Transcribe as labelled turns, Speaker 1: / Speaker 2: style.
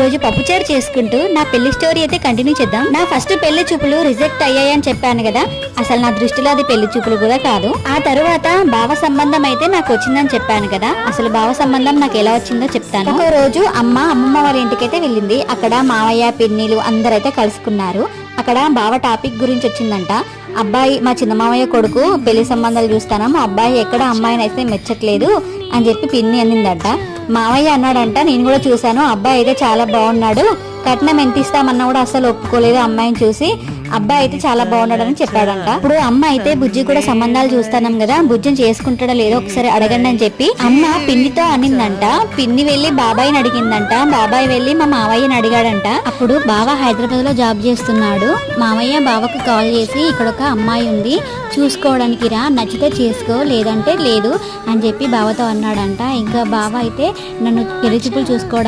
Speaker 1: రోజు పప్పుచారు చేసుకుంటూ నా పెళ్లి స్టోరీ అయితే కంటిన్యూ చేద్దాం. నా ఫస్ట్ పెళ్లి చూపులు రిజెక్ట్ అయ్యాయని చెప్పాను కదా, అసలు నా దృష్టిలో అది పెళ్లి చూపులు కూడా కాదు. ఆ తరువాత భావ సంబంధం అయితే నాకు వచ్చిందని చెప్పాను కదా, అసలు భావ సంబంధం నాకు ఎలా వచ్చిందో చెప్తాను. ఒక రోజు అమ్మమ్మ వాళ్ళ ఇంటికైతే వెళ్ళింది. అక్కడ మావయ్య పిన్నిలు అందరైతే కలుసుకున్నారు. అక్కడ బావ టాపిక్ గురించి వచ్చిందంట. అబ్బాయి మా చిన్న మామయ్య కొడుకు పెళ్లి సంబంధాలు చూస్తాను, మా అబ్బాయి ఎక్కడ అమ్మాయిని అయితే మెచ్చట్లేదు అని చెప్పి పిన్ని అనిందంట. మావయ్య అన్నాడంట, నేను కూడా చూశాను, అబ్బాయి అయితే చాలా బాగున్నాడు, కట్నం ఎంత ఇస్తామన్నా కూడా అసలు ఒప్పుకోలేదు అమ్మాయిని చూసి, అబ్బాయి అయితే చాలా బాగున్నాడని చెప్పాడంట. ఇప్పుడు అమ్మ అయితే బుజ్జి కూడా సంబంధాలు చూస్తాం కదా, బుజ్జిని చేసుకుంటాడో లేదో ఒకసారి అడగండి అని చెప్పి అమ్మ పిన్నితో అనిందంట. పిన్ని వెళ్లి బాబాయిని అడిగిందంట, బాబాయ్ వెళ్లి మా మావయ్యని అడిగాడంట. అప్పుడు బావ హైదరాబాద్ లో జాబ్ చేస్తున్నాడు. మావయ్య బావకు కాల్ చేసి ఇక్కడ ఒక అమ్మాయి ఉంది చూసుకోవడానికి రా, నచ్చితే చేసుకో లేదంటే లేదు అని చెప్పి బావతో అన్నాడంట. ఇంకా బావ అయితే నన్ను పెళ్లి చూపులు చూసుకోవడానికి